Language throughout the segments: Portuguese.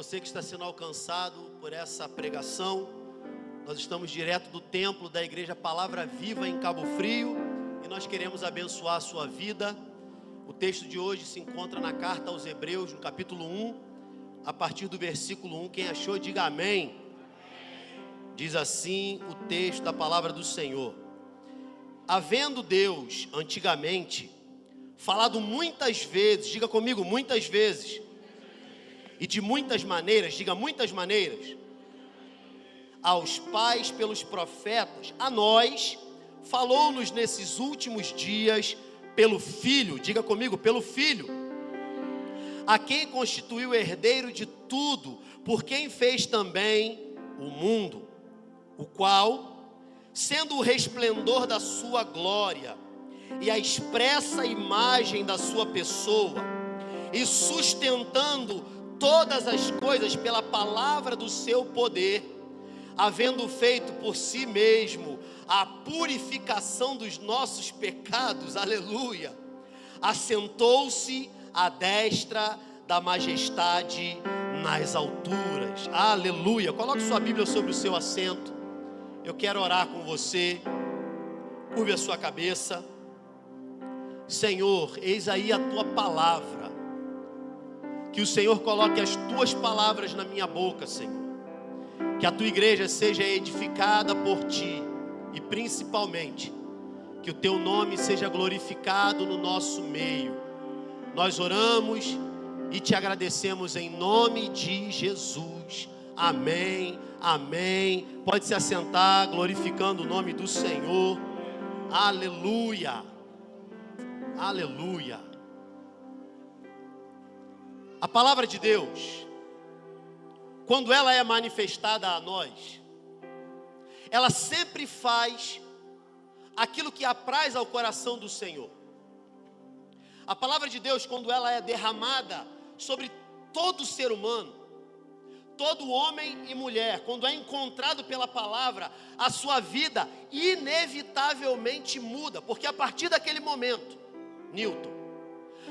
você que está sendo alcançado por essa pregação. Nós estamos direto do templo da Igreja Palavra Viva em Cabo Frio e nós queremos abençoar a sua vida. O texto de hoje se encontra na carta aos Hebreus, no capítulo 1, a partir do versículo 1. Quem achou, diga amém. Diz assim o texto da palavra do Senhor: havendo Deus antigamente falado muitas vezes, diga comigo, muitas vezes, e de muitas maneiras, diga muitas maneiras, aos pais pelos profetas, a nós falou-nos nesses últimos dias pelo Filho, diga comigo, pelo Filho, a quem constituiu herdeiro de tudo, por quem fez também o mundo, o qual, sendo o resplendor da sua glória e a expressa imagem da sua pessoa, e sustentando todas as coisas pela palavra do seu poder, havendo feito por si mesmo a purificação dos nossos pecados, aleluia, assentou-se à destra da majestade nas alturas, aleluia. Coloque sua Bíblia sobre o seu assento. Eu quero orar com você. Curve a sua cabeça. Senhor, eis aí a tua palavra. Que o Senhor coloque as tuas palavras na minha boca, Senhor. Que a tua igreja seja edificada por ti. E principalmente, que o teu nome seja glorificado no nosso meio. Nós oramos e te agradecemos em nome de Jesus. Amém, amém. Pode se assentar, glorificando o nome do Senhor. Aleluia, aleluia. A palavra de Deus, quando ela é manifestada a nós, ela sempre faz aquilo que apraz ao coração do Senhor. A palavra de Deus, quando ela é derramada sobre todo ser humano, todo homem e mulher, quando é encontrado pela palavra, a sua vida inevitavelmente muda, porque a partir daquele momento, Newton,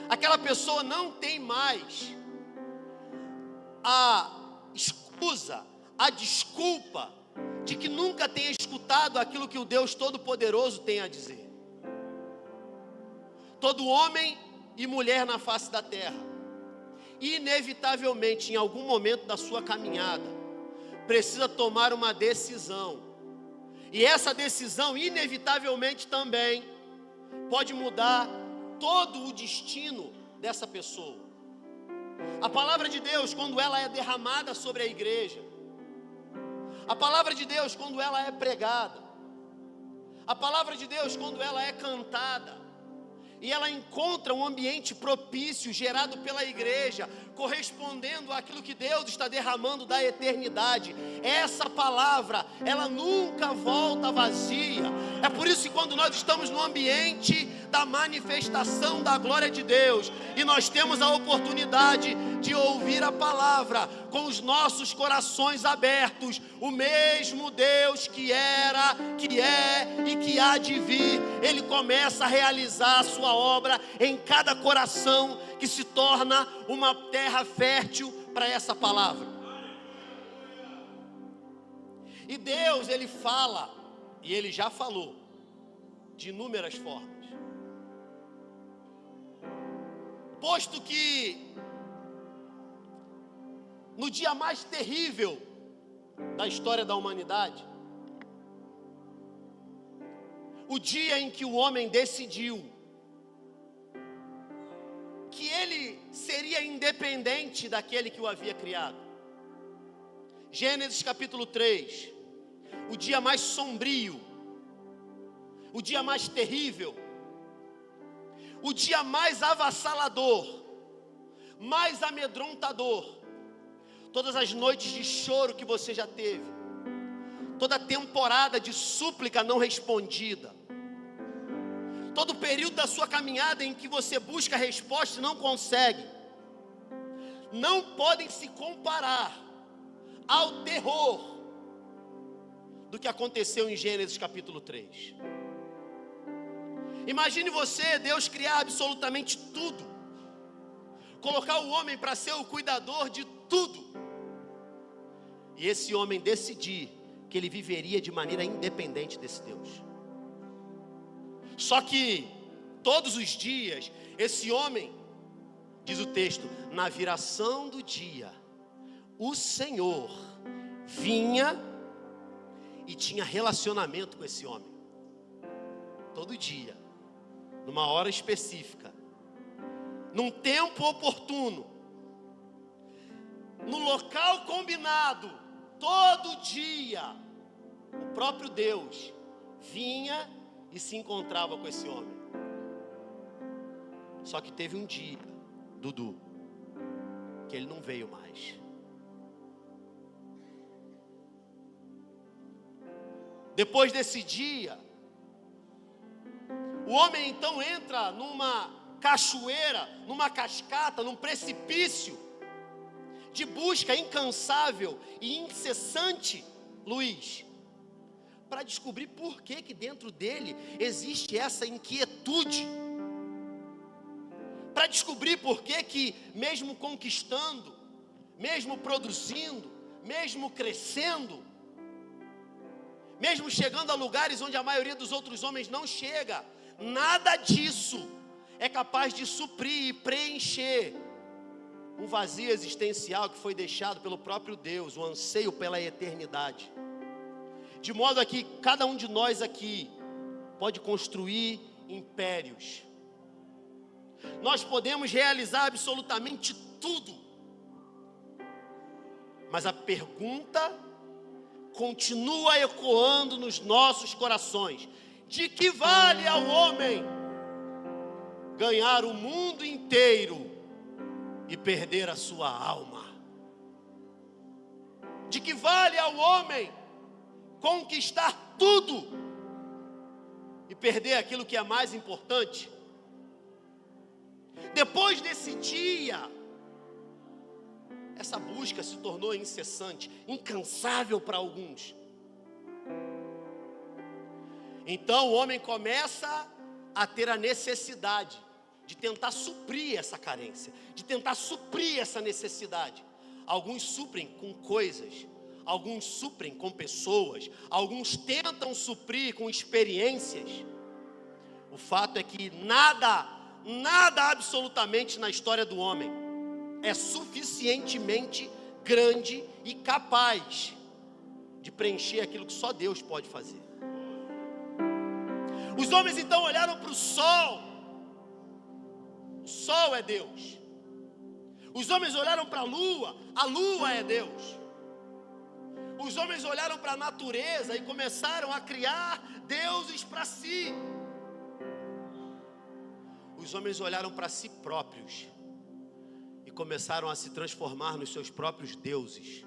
aquela pessoa não tem mais a excusa, a desculpa de que nunca tenha escutado aquilo que o Deus Todo-Poderoso tem a dizer. Todo homem e mulher na face da terra, inevitavelmente, em algum momento da sua caminhada, precisa tomar uma decisão. E essa decisão, inevitavelmente também, pode mudar todo o destino dessa pessoa. A palavra de Deus, quando ela é derramada sobre a igreja, a palavra de Deus, quando ela é pregada, a palavra de Deus, quando ela é cantada, e ela encontra um ambiente propício, gerado pela igreja, correspondendo àquilo que Deus está derramando da eternidade, essa palavra, ela nunca volta vazia. É por isso que quando nós estamos no ambiente da manifestação da glória de Deus, e nós temos a oportunidade de ouvir a palavra com os nossos corações abertos, o mesmo Deus que era, que é e que há de vir, Ele começa a realizar a sua obra em cada coração que se torna uma terra fértil para essa palavra. E Deus, Ele fala, e Ele já falou de inúmeras formas. Posto que no dia mais terrível da história da humanidade, o dia em que o homem decidiu que ele seria independente daquele que o havia criado. Gênesis capítulo 3, o dia mais sombrio, o dia mais terrível, o dia mais avassalador, mais amedrontador, todas as noites de choro que você já teve, toda temporada de súplica não respondida, todo período da sua caminhada em que você busca resposta e não consegue, não podem se comparar ao terror do que aconteceu em Gênesis capítulo 3. Imagine você, Deus criar absolutamente tudo, colocar o homem para ser o cuidador de tudo, e esse homem decidir que ele viveria de maneira independente desse Deus. Só que todos os dias, esse homem, diz o texto, na viração do dia, o Senhor vinha e tinha relacionamento com esse homem. Todo dia, numa hora específica, num tempo oportuno, no local combinado, todo dia, o próprio Deus vinha e se encontrava com esse homem. Só que teve um dia, Dudu, que ele não veio mais. Depois desse dia, o homem então entra numa cachoeira, numa cascata, num precipício de busca incansável e incessante, Luiz, para descobrir por que dentro dele existe essa inquietude, para descobrir por que mesmo conquistando, mesmo produzindo, mesmo crescendo, mesmo chegando a lugares onde a maioria dos outros homens não chega, nada disso é capaz de suprir e preencher um vazio existencial que foi deixado pelo próprio Deus, o anseio pela eternidade. De modo a que cada um de nós aqui pode construir impérios. Nós podemos realizar absolutamente tudo. Mas a pergunta continua ecoando nos nossos corações: de que vale ao homem ganhar o mundo inteiro e perder a sua alma? De que vale ao homem conquistar tudo e perder aquilo que é mais importante? Depois desse dia, essa busca se tornou incessante, incansável para alguns. Então o homem começa a ter a necessidade de tentar suprir essa carência, de tentar suprir essa necessidade. Alguns suprem com coisas, alguns suprem com pessoas, alguns tentam suprir com experiências. O fato é que nada absolutamente na história do homem é suficientemente grande e capaz de preencher aquilo que só Deus pode fazer. Os homens então olharam para o sol. O sol é Deus. Os homens olharam para a lua é Deus. Os homens olharam para a natureza e começaram a criar deuses para si. Os homens olharam para si próprios e começaram a se transformar nos seus próprios deuses.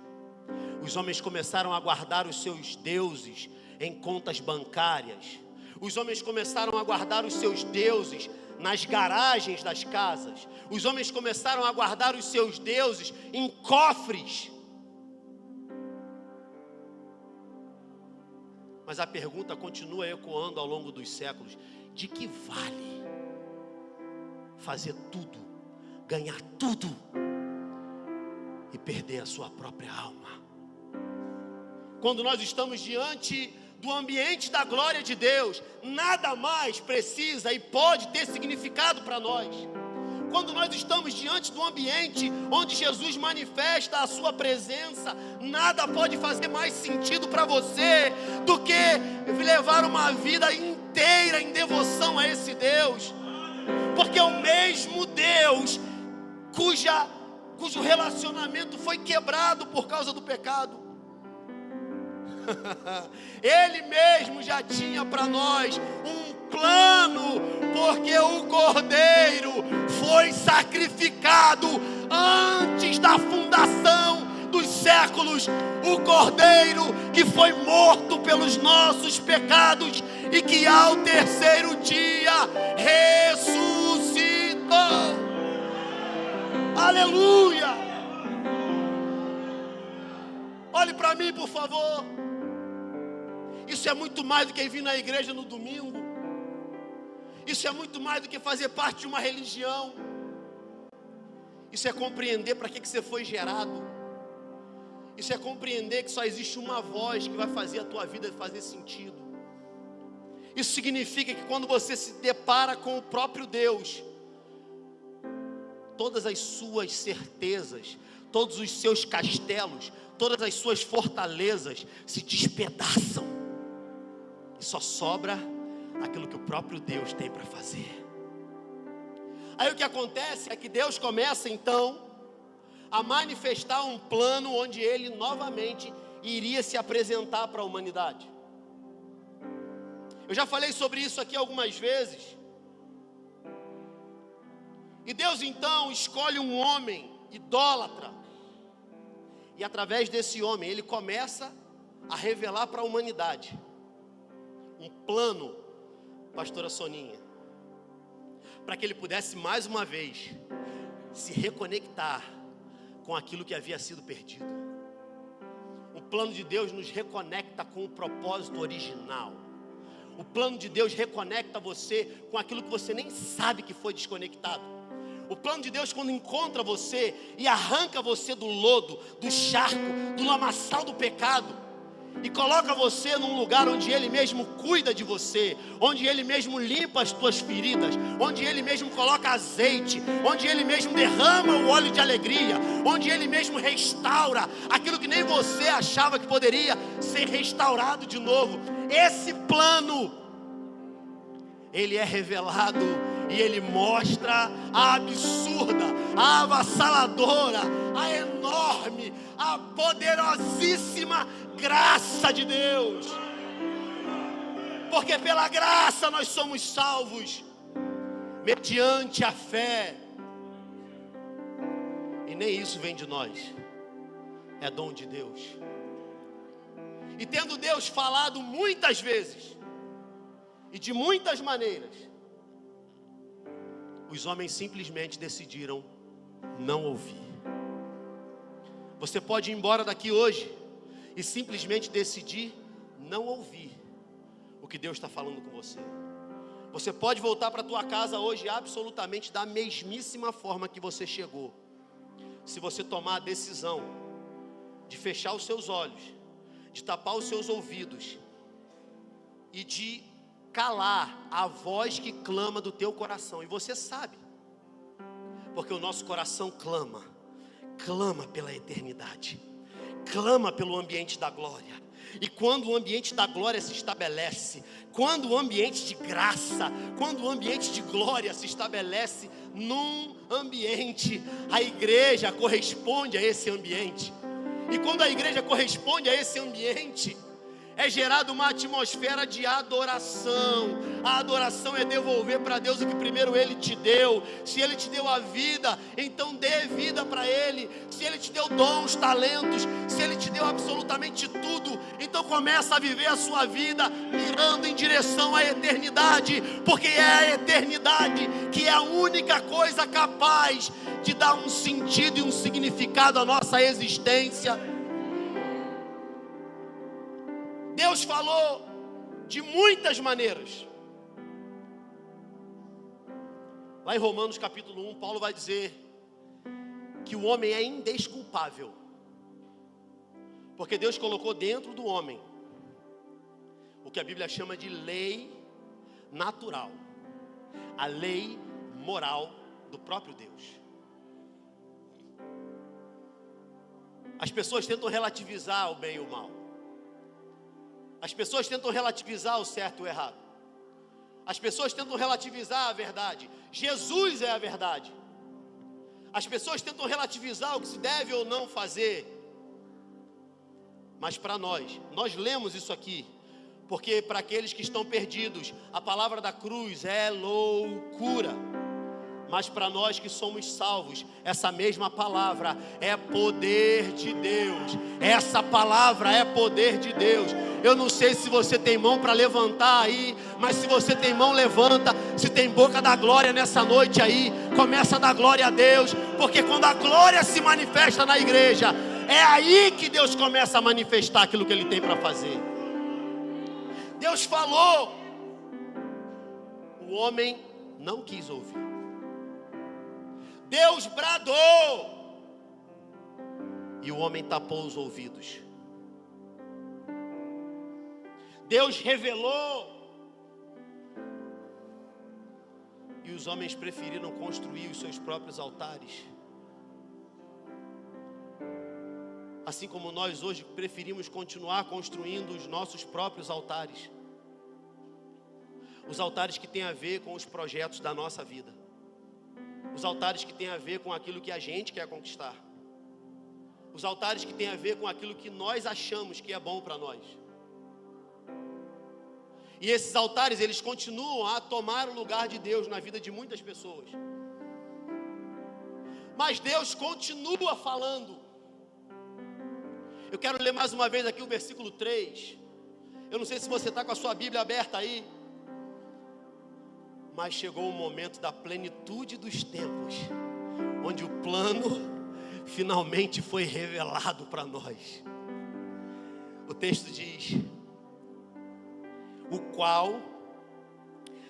Os homens começaram a guardar os seus deuses em contas bancárias. Os homens começaram a guardar os seus deuses nas garagens das casas. Os homens começaram a guardar os seus deuses em cofres. Mas a pergunta continua ecoando ao longo dos séculos: de que vale fazer tudo, ganhar tudo e perder a sua própria alma? Quando nós estamos diante do ambiente da glória de Deus, nada mais precisa e pode ter significado para nós. Quando nós estamos diante do ambiente onde Jesus manifesta a sua presença, nada pode fazer mais sentido para você do que levar uma vida inteira em devoção a esse Deus. Porque é o mesmo Deus cujo relacionamento foi quebrado por causa do pecado. Ele mesmo já tinha para nós um plano, porque o Cordeiro foi sacrificado antes da fundação dos séculos. O Cordeiro que foi morto pelos nossos pecados e que ao terceiro dia ressuscitou. Aleluia! Olhe para mim, por favor. Isso é muito mais do que vir na igreja no domingo. Isso é muito mais do que fazer parte de uma religião. Isso é compreender para que você foi gerado. Isso é compreender que só existe uma voz que vai fazer a tua vida fazer sentido. Isso significa que quando você se depara com o próprio Deus, todas as suas certezas, todos os seus castelos, todas as suas fortalezas se despedaçam. E só sobra aquilo que o próprio Deus tem para fazer. Aí o que acontece é que Deus começa então a manifestar um plano onde Ele novamente iria se apresentar para a humanidade. Eu já falei sobre isso aqui algumas vezes. E Deus então escolhe um homem idólatra. E através desse homem Ele começa a revelar para a humanidade um plano, pastora Soninha, para que Ele pudesse mais uma vez se reconectar com aquilo que havia sido perdido. O plano de Deus nos reconecta com o propósito original. O plano de Deus reconecta você com aquilo que você nem sabe que foi desconectado. O plano de Deus, quando encontra você e arranca você do lodo, do charco, do lamaçal do pecado, e coloca você num lugar onde Ele mesmo cuida de você, onde Ele mesmo limpa as tuas feridas, onde Ele mesmo coloca azeite, onde Ele mesmo derrama o óleo de alegria, onde Ele mesmo restaura aquilo que nem você achava que poderia ser restaurado de novo. Esse plano, ele é revelado e ele mostra a absurda, a avassaladora, a enorme, a poderosíssima graça de Deus. Porque pela graça nós somos salvos, mediante a fé. E nem isso vem de nós, é dom de Deus. E tendo Deus falado muitas vezes, e de muitas maneiras, os homens simplesmente decidiram não ouvir. Você pode ir embora daqui hoje e simplesmente decidir não ouvir o que Deus está falando com você. Você pode voltar para a tua casa hoje absolutamente da mesmíssima forma que você chegou, se você tomar a decisão de fechar os seus olhos, de tapar os seus ouvidos e de calar a voz que clama do teu coração. E você sabe, porque o nosso coração clama pela eternidade, clama pelo ambiente da glória. E quando o ambiente da glória se estabelece, quando o ambiente de graça, quando o ambiente de glória se estabelece num ambiente, a igreja corresponde a esse ambiente. E quando a igreja corresponde a esse ambiente, é gerada uma atmosfera de adoração. A adoração é devolver para Deus o que primeiro Ele te deu. Se Ele te deu a vida, então dê vida para Ele. Se Ele te deu dons, talentos, se Ele te deu absolutamente tudo, então começa a viver a sua vida mirando em direção à eternidade, porque é a eternidade que é a única coisa capaz de dar um sentido e um significado à nossa existência. Deus falou de muitas maneiras. Lá em Romanos capítulo 1, Paulo vai dizer que o homem é indesculpável, porque Deus colocou dentro do homem o que a Bíblia chama de lei natural, a lei moral do próprio Deus. As pessoas tentam relativizar o bem e o mal. As pessoas tentam relativizar o certo e o errado. As pessoas tentam relativizar a verdade. Jesus é a verdade. As pessoas tentam relativizar o que se deve ou não fazer. Mas para nós lemos isso aqui, porque para aqueles que estão perdidos, a palavra da cruz é loucura. Mas para nós que somos salvos, essa mesma palavra é poder de Deus. Essa palavra é poder de Deus. Eu não sei se você tem mão para levantar aí, mas se você tem mão, levanta. Se tem boca da glória nessa noite aí, começa a dar glória a Deus, porque quando a glória se manifesta na igreja, é aí que Deus começa a manifestar aquilo que Ele tem para fazer. Deus falou, o homem não quis ouvir. Deus bradou, e o homem tapou os ouvidos. Deus revelou, e os homens preferiram construir os seus próprios altares. Assim como nós hoje preferimos continuar construindo os nossos próprios altares. Os altares que têm a ver com os projetos da nossa vida. Os altares que têm a ver com aquilo que a gente quer conquistar. Os altares que têm a ver com aquilo que nós achamos que é bom para nós. E esses altares, eles continuam a tomar o lugar de Deus na vida de muitas pessoas. Mas Deus continua falando. Eu quero ler mais uma vez aqui o versículo 3. Eu não sei se você está com a sua Bíblia aberta aí. Mas chegou o momento da plenitude dos tempos, onde o plano finalmente foi revelado para nós. O texto diz: o qual,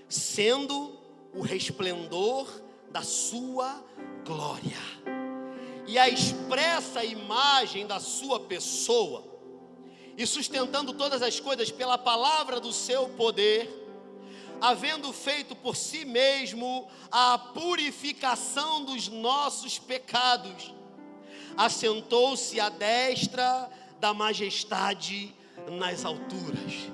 sendo o resplendor da sua glória e a expressa imagem da sua pessoa, e sustentando todas as coisas pela palavra do seu poder, havendo feito por si mesmo a purificação dos nossos pecados, assentou-se à destra da majestade nas alturas.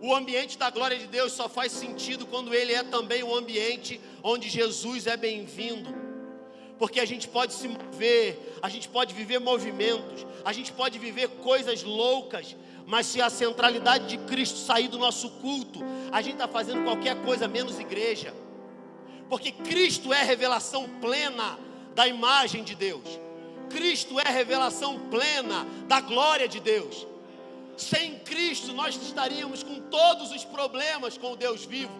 O ambiente da glória de Deus só faz sentido quando ele é também o ambiente onde Jesus é bem-vindo. Porque a gente pode se mover, a gente pode viver movimentos, a gente pode viver coisas loucas, mas se a centralidade de Cristo sair do nosso culto, a gente está fazendo qualquer coisa menos igreja. Porque Cristo é a revelação plena da imagem de Deus. Cristo é a revelação plena da glória de Deus. Sem Cristo nós estaríamos com todos os problemas com o Deus vivo.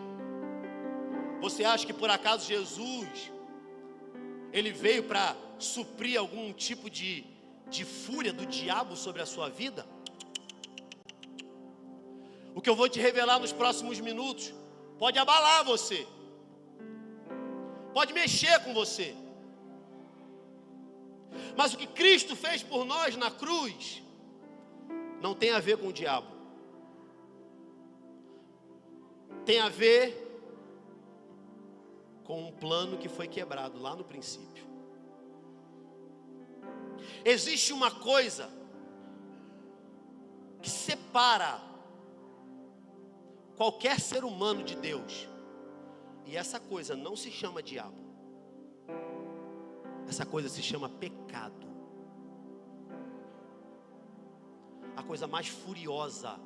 Você acha que por acaso Jesus, ele veio para suprir algum tipo de fúria do diabo sobre a sua vida? O que eu vou te revelar nos próximos minutos pode abalar você, pode mexer com você. Mas o que Cristo fez por nós na cruz não tem a ver com o diabo. Tem a ver com um plano que foi quebrado lá no princípio. Existe uma coisa que separa qualquer ser humano de Deus, e essa coisa não se chama diabo. Essa coisa se chama pecado. A coisa mais furiosa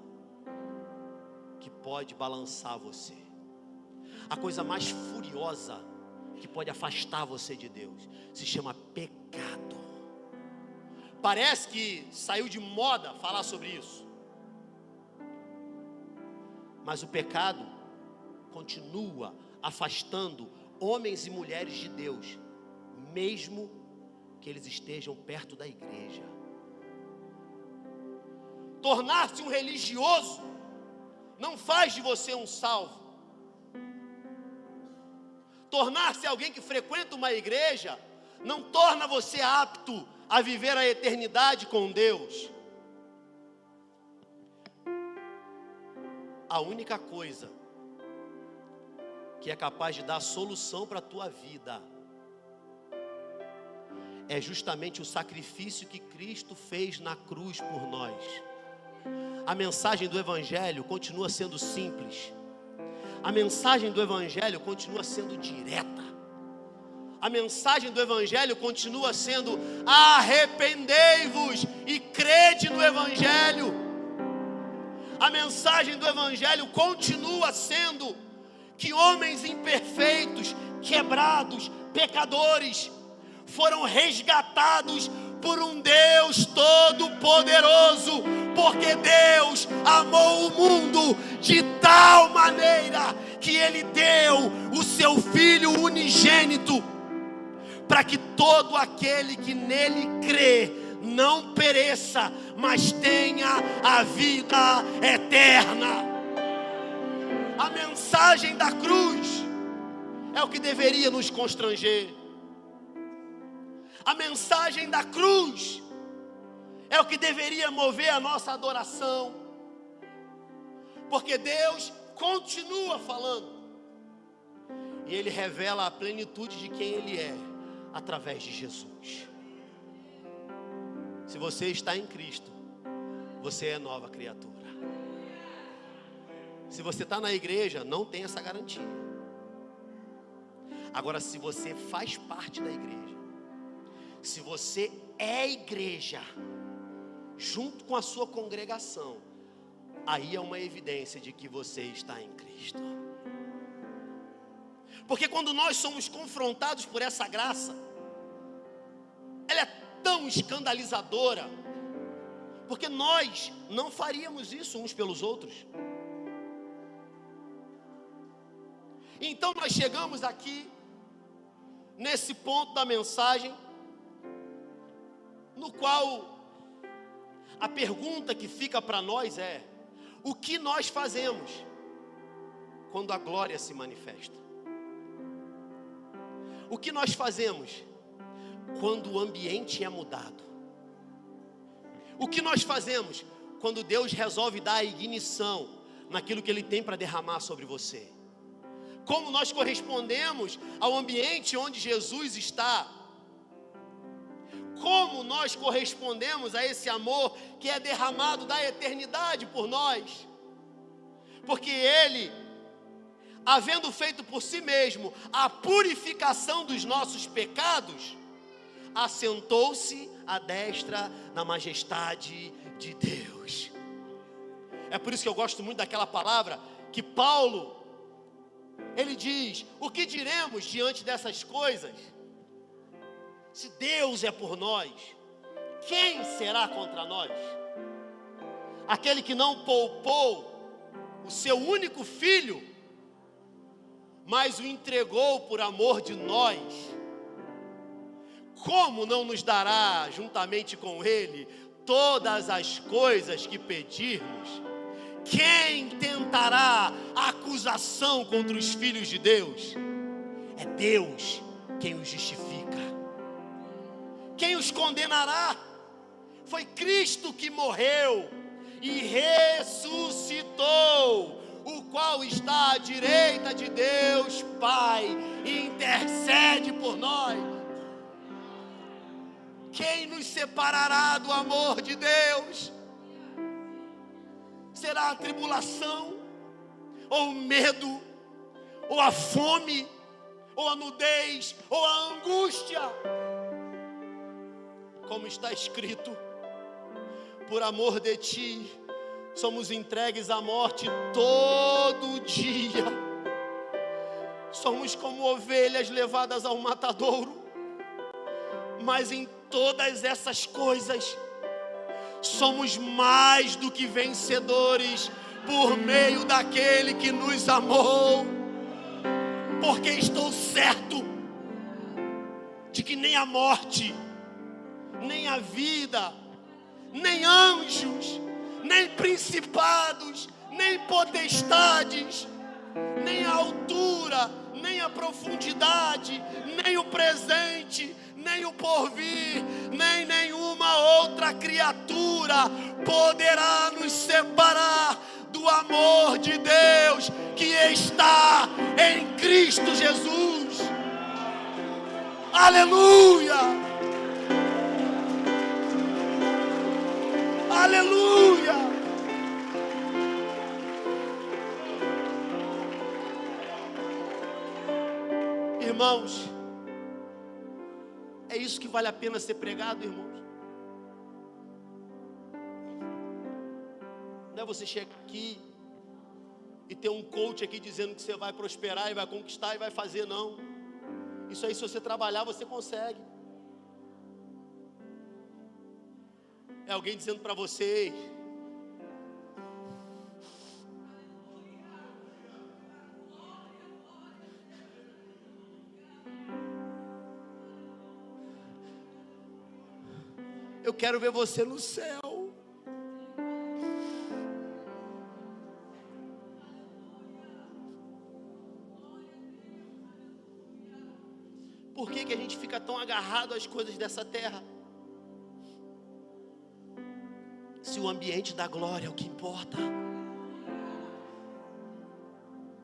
que pode balançar você, a coisa mais furiosa que pode afastar você de Deus, se chama pecado. Parece que saiu de moda falar sobre isso, mas o pecado continua afastando homens e mulheres de Deus, mesmo que eles estejam perto da igreja. Tornar-se um religioso não faz de você um salvo. Tornar-se alguém que frequenta uma igreja não torna você apto a viver a eternidade com Deus. A única coisa que é capaz de dar solução para a tua vida é justamente o sacrifício que Cristo fez na cruz por nós. A mensagem do Evangelho continua sendo simples. A mensagem do Evangelho continua sendo direta. A mensagem do Evangelho continua sendo: arrependei-vos e crede no Evangelho. A mensagem do Evangelho continua sendo que homens imperfeitos, quebrados, pecadores, foram resgatados por um Deus todo-poderoso, porque Deus amou o mundo de tal maneira que Ele deu o seu Filho unigênito, para que todo aquele que nele crê não pereça, mas tenha a vida eterna. A mensagem da cruz é o que deveria nos constranger. A mensagem da cruz é o que deveria mover a nossa adoração, porque Deus continua falando, e Ele revela a plenitude de quem Ele é, através de Jesus. Se você está em Cristo, você é nova criatura. Se você está na igreja, não tem essa garantia. Agora, se você faz parte da igreja, se você é igreja, junto com a sua congregação, aí é uma evidência de que você está em Cristo. Porque quando nós somos confrontados por essa graça, ela é tão escandalizadora, porque nós não faríamos isso uns pelos outros. Então nós chegamos aqui, nesse ponto da mensagem, no qual a pergunta que fica para nós é: o que nós fazemos quando a glória se manifesta? O que nós fazemos quando o ambiente é mudado? O que nós fazemos quando Deus resolve dar a ignição naquilo que Ele tem para derramar sobre você? Como nós correspondemos ao ambiente onde Jesus está? Como nós correspondemos a esse amor que é derramado da eternidade por nós? Porque Ele, havendo feito por si mesmo a purificação dos nossos pecados, assentou-se à destra da majestade de Deus. É por isso que eu gosto muito daquela palavra que Paulo, ele diz: o que diremos diante dessas coisas? Se Deus é por nós, quem será contra nós? Aquele que não poupou o seu único filho, mas o entregou por amor de nós, como não nos dará juntamente com Ele todas as coisas que pedirmos? Quem tentará acusação contra os filhos de Deus? É Deus quem os justifica. Quem os condenará? Foi Cristo que morreu e ressuscitou, o qual está à direita de Deus Pai e intercede por nós. Quem nos separará do amor de Deus? Será a tribulação, ou o medo, ou a fome, ou a nudez, ou a angústia? Como está escrito: por amor de ti, somos entregues à morte todo dia. Somos como ovelhas levadas ao matadouro. Mas em todas essas coisas, somos mais do que vencedores por meio daquele que nos amou. Porque estou certo de que nem a morte, nem a vida, nem anjos, nem principados, nem potestades, nem a altura, nem a profundidade, nem o presente, nem o porvir, nem nenhuma outra criatura poderá nos separar do amor de Deus que está em Cristo Jesus. Aleluia! Aleluia! Irmãos, é isso que vale a pena ser pregado, irmãos. Não é você chegar aqui e ter um coach aqui dizendo que você vai prosperar e vai conquistar e vai fazer, não. Isso aí, se você trabalhar, você consegue. É alguém dizendo para você: eu quero ver você no céu. Por que a gente fica tão agarrado às coisas dessa terra? Se o ambiente da glória é o que importa.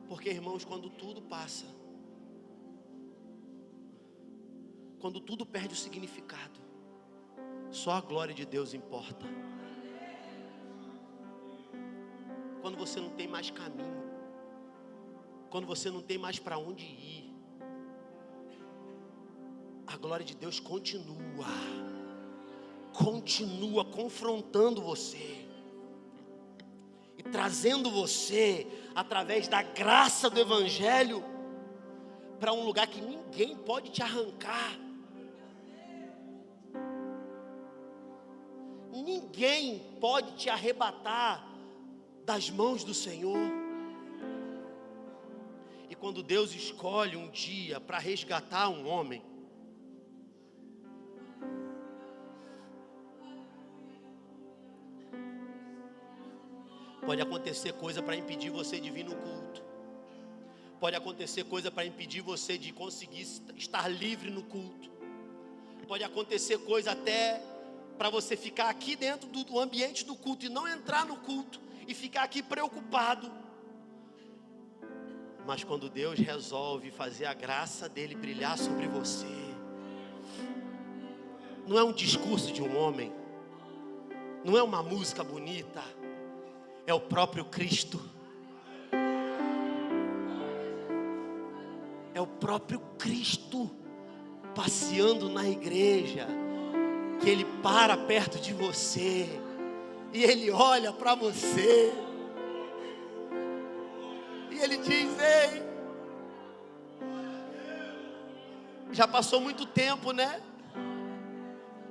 Porque, irmãos, quando tudo passa, quando tudo perde o significado, só a glória de Deus importa. Quando você não tem mais caminho, quando você não tem mais para onde ir, a glória de Deus continua confrontando você e trazendo você, através da graça do Evangelho, para um lugar que ninguém pode te arrancar. Ninguém pode te arrebatar das mãos do Senhor. E quando Deus escolhe um dia para resgatar um homem, pode acontecer coisa para impedir você de vir no culto. Pode acontecer coisa para impedir você de conseguir estar livre no culto. Pode acontecer coisa até para você ficar aqui dentro do ambiente do culto e não entrar no culto e ficar aqui preocupado. Mas quando Deus resolve fazer a graça dele brilhar sobre você, não é um discurso de um homem, não é uma música bonita, é o próprio Cristo. É o próprio Cristo passeando na igreja, que Ele para perto de você e Ele olha para você e Ele diz: ei, já passou muito tempo, né?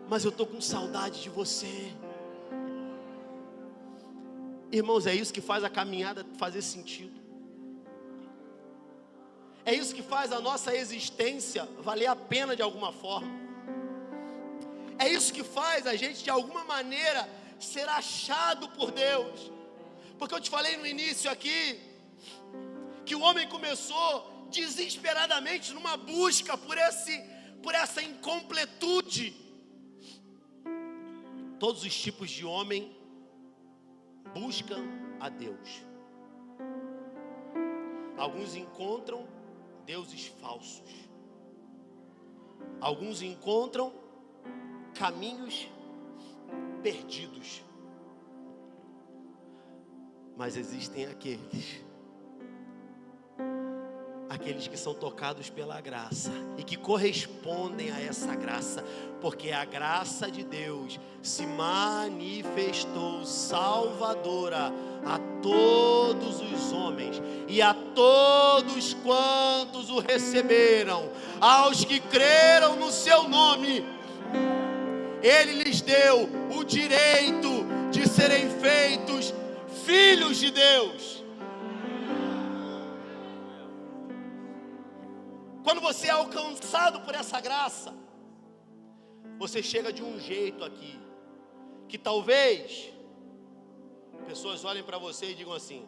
Mas eu estou com saudade de você. Irmãos, é isso que faz a caminhada fazer sentido. É isso que faz a nossa existência valer a pena de alguma forma. É isso que faz a gente de alguma maneira ser achado por Deus. Porque eu te falei no início aqui que o homem começou desesperadamente numa busca por essa incompletude. Todos os tipos de homem buscam a Deus. Alguns encontram deuses falsos. Alguns encontram caminhos perdidos. Mas existem aqueles que são tocados pela graça e que correspondem a essa graça, porque a graça de Deus se manifestou salvadora a todos os homens e a todos quantos o receberam. Aos que creram no seu nome, Ele lhes deu o direito de serem feitos filhos de Deus. Quando você é alcançado por essa graça, você chega de um jeito aqui, que talvez pessoas olhem para você e digam assim: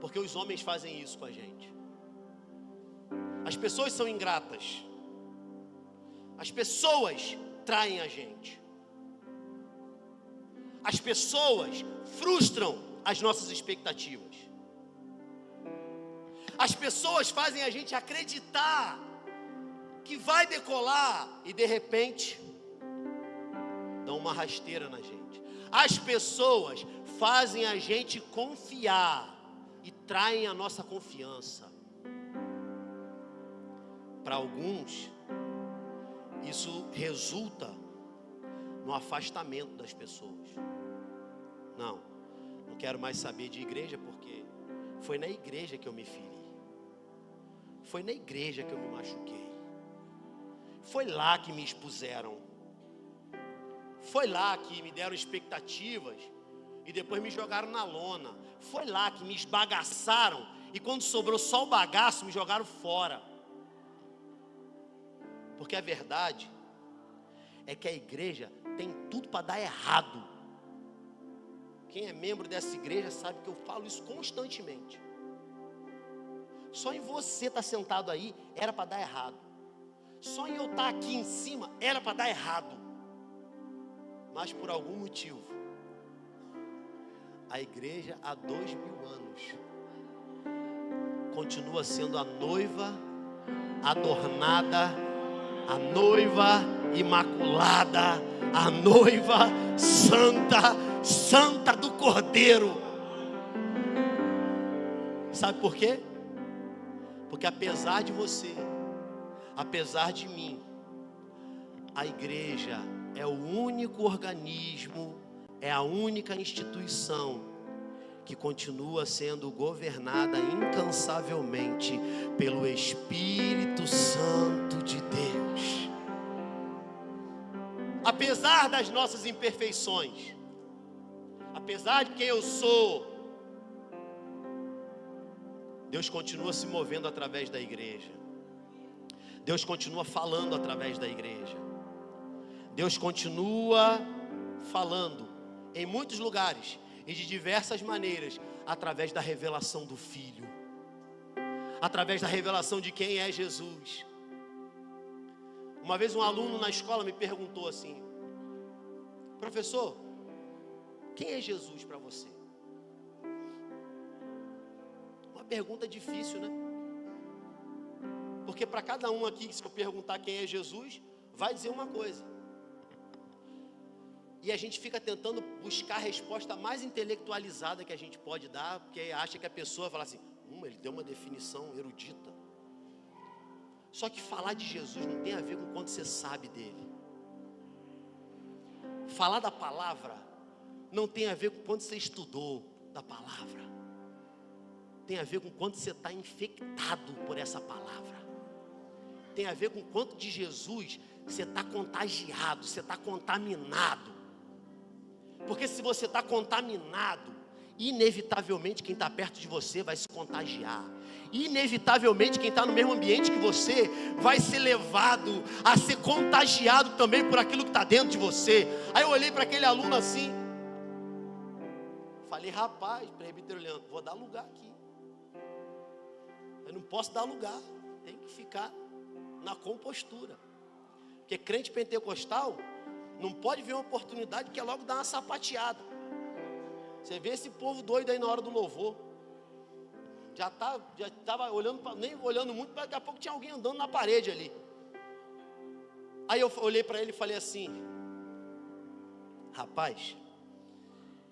porque os homens fazem isso com a gente. As pessoas são ingratas. As pessoas traem a gente. As pessoas frustram as nossas expectativas. As pessoas fazem a gente acreditar que vai decolar e de repente dão uma rasteira na gente. As pessoas fazem a gente confiar e traem a nossa confiança. Para alguns, isso resulta no afastamento das pessoas. Não quero mais saber de igreja, porque foi na igreja que eu me feri. Foi na igreja que eu me machuquei. Foi lá que me expuseram. Foi lá que me deram expectativas e depois me jogaram na lona. Foi lá que me esbagaçaram e quando sobrou só o bagaço, me jogaram fora. Porque a verdade é que a igreja tem tudo para dar errado. Quem é membro dessa igreja sabe que eu falo isso constantemente. Só em você estar sentado aí era para dar errado. Só em eu estar aqui em cima era para dar errado. Mas por algum motivo, a igreja há 2000 anos continua sendo a noiva adornada, a noiva imaculada, a noiva santa, santa do Cordeiro. Sabe por quê? Porque apesar de você, apesar de mim, a igreja é o único organismo, é a única instituição que continua sendo governada incansavelmente pelo Espírito Santo de Deus. Apesar das nossas imperfeições, apesar de quem eu sou, Deus continua se movendo através da igreja. Deus continua falando através da igreja. Deus continua falando em muitos lugares e de diversas maneiras, através da revelação do Filho, através da revelação de quem é Jesus. Uma vez um aluno na escola me perguntou assim: professor, quem é Jesus para você? Uma pergunta difícil, né? Porque para cada um aqui, se eu perguntar quem é Jesus, vai dizer uma coisa. E a gente fica tentando buscar a resposta mais intelectualizada que a gente pode dar, porque acha que a pessoa fala assim: ele deu uma definição erudita. Só que falar de Jesus não tem a ver com quanto você sabe dele. Falar da palavra não tem a ver com quanto você estudou da palavra. Tem a ver com quanto você está infectado por essa palavra. Tem a ver com quanto de Jesus você está contagiado, você está contaminado. Porque se você está contaminado, inevitavelmente quem está perto de você vai se contagiar. Inevitavelmente quem está no mesmo ambiente que você vai ser levado a ser contagiado também por aquilo que está dentro de você. Aí eu olhei para aquele aluno assim, falei: rapaz, presbítero Leandro, vou dar lugar aqui. Eu não posso dar lugar, tem que ficar na compostura. Porque crente pentecostal não pode ver uma oportunidade que é logo dar uma sapateada. Você vê esse povo doido aí na hora do louvor. Já estava olhando, nem olhando muito, daqui a pouco tinha alguém andando na parede ali. Aí eu olhei para ele e falei assim: rapaz,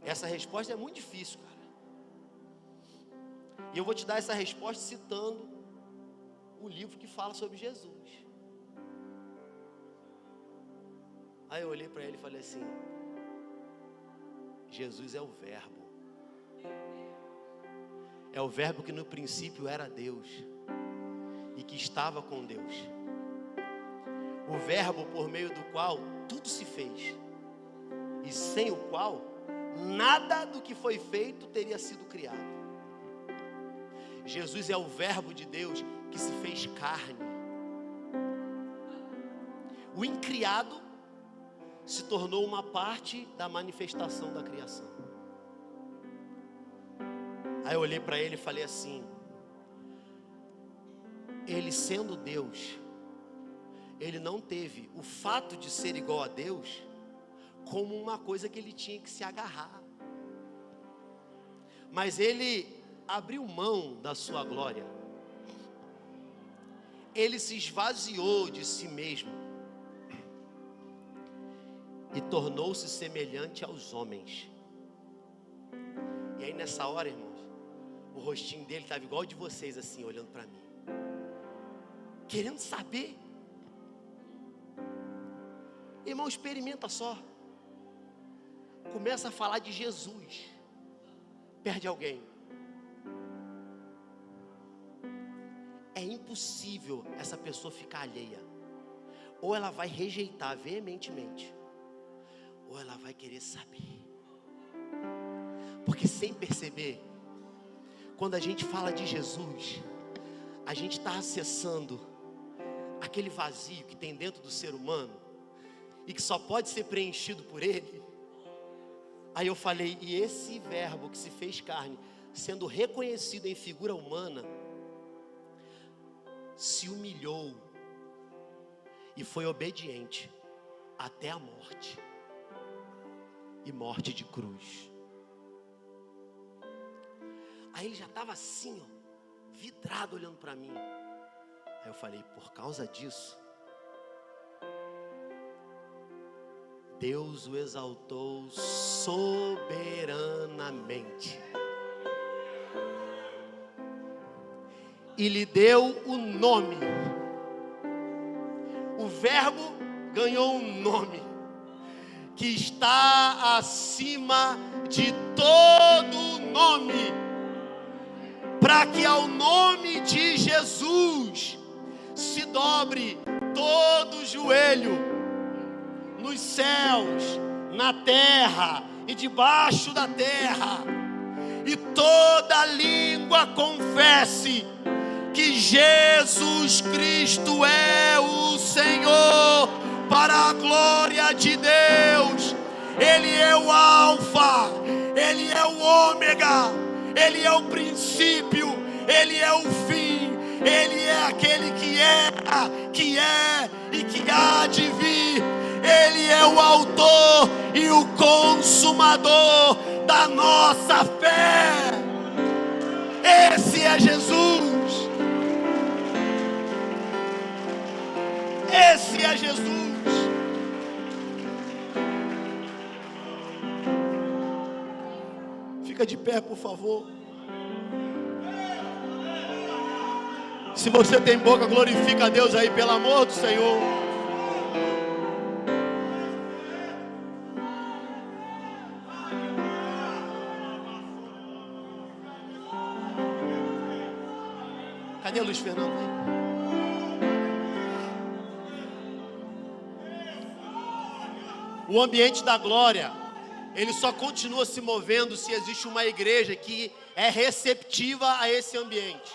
essa resposta é muito difícil, cara. E eu vou te dar essa resposta citando o livro que fala sobre Jesus. Aí eu olhei para ele e falei assim: Jesus é o verbo. É o verbo que no princípio era Deus e que estava com Deus. O verbo por meio do qual tudo se fez e sem o qual nada do que foi feito teria sido criado. Jesus é o verbo de Deus que se fez carne. O incriado se tornou uma parte da manifestação da criação. Aí eu olhei para ele e falei assim: ele sendo Deus, ele não teve o fato de ser igual a Deus como uma coisa que ele tinha que se agarrar. Mas ele abriu mão da sua glória. Ele se esvaziou de si mesmo e tornou-se semelhante aos homens. E aí nessa hora, irmãos, o rostinho dele estava igual ao de vocês, assim, olhando para mim, querendo saber. Irmão, experimenta só. Começa a falar de Jesus, perde alguém. É impossível essa pessoa ficar alheia. Ou ela vai rejeitar veementemente, ou ela vai querer saber. Porque sem perceber, quando a gente fala de Jesus, a gente está acessando aquele vazio que tem dentro do ser humano e que só pode ser preenchido por Ele. Aí eu falei: e esse verbo que se fez carne, sendo reconhecido em figura humana, se humilhou e foi obediente até a morte, e morte de cruz. Aí ele já estava assim, ó, vidrado olhando para mim. Aí eu falei, por causa disso, Deus o exaltou soberanamente e lhe deu o nome. O Verbo ganhou um nome que está acima de todo nome, para que ao nome de Jesus se dobre todo joelho, nos céus, na terra e debaixo da terra, e toda língua confesse que Jesus Cristo é o Senhor, para a glória de Deus. Ele é o Alfa, Ele é o Ômega, Ele é o princípio, Ele é o fim, Ele é aquele que era, que é e que há de vir. Ele é o autor e o consumador da nossa fé. Esse é Jesus. Esse é Jesus. Fica de pé, por favor. Se você tem boca, glorifica a Deus aí, pelo amor do Senhor. Cadê Luiz Fernando aí? O ambiente da glória, ele só continua se movendo se existe uma igreja que é receptiva a esse ambiente.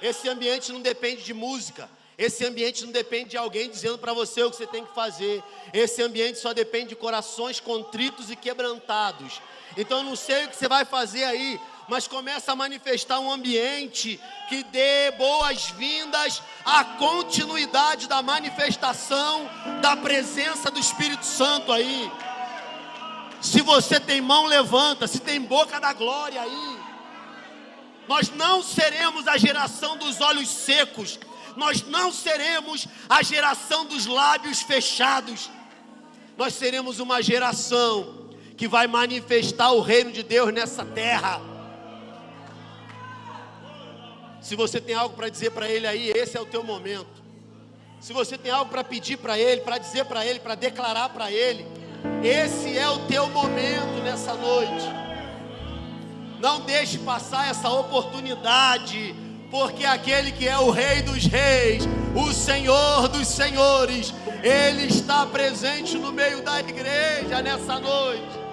Esse ambiente não depende de música. Esse ambiente não depende de alguém dizendo para você o que você tem que fazer. Esse ambiente só depende de corações contritos e quebrantados. Então eu não sei o que você vai fazer aí, mas começa a manifestar um ambiente que dê boas-vindas à continuidade da manifestação da presença do Espírito Santo aí. Se você tem mão, levanta. Se tem boca, dá glória aí. Nós não seremos a geração dos olhos secos. Nós não seremos a geração dos lábios fechados. Nós seremos uma geração que vai manifestar o reino de Deus nessa terra. Se você tem algo para dizer para Ele aí, esse é o teu momento. Se você tem algo para pedir para Ele, para dizer para Ele, para declarar para Ele, esse é o teu momento nessa noite. Não deixe passar essa oportunidade, porque aquele que é o Rei dos Reis, o Senhor dos Senhores, Ele está presente no meio da igreja nessa noite.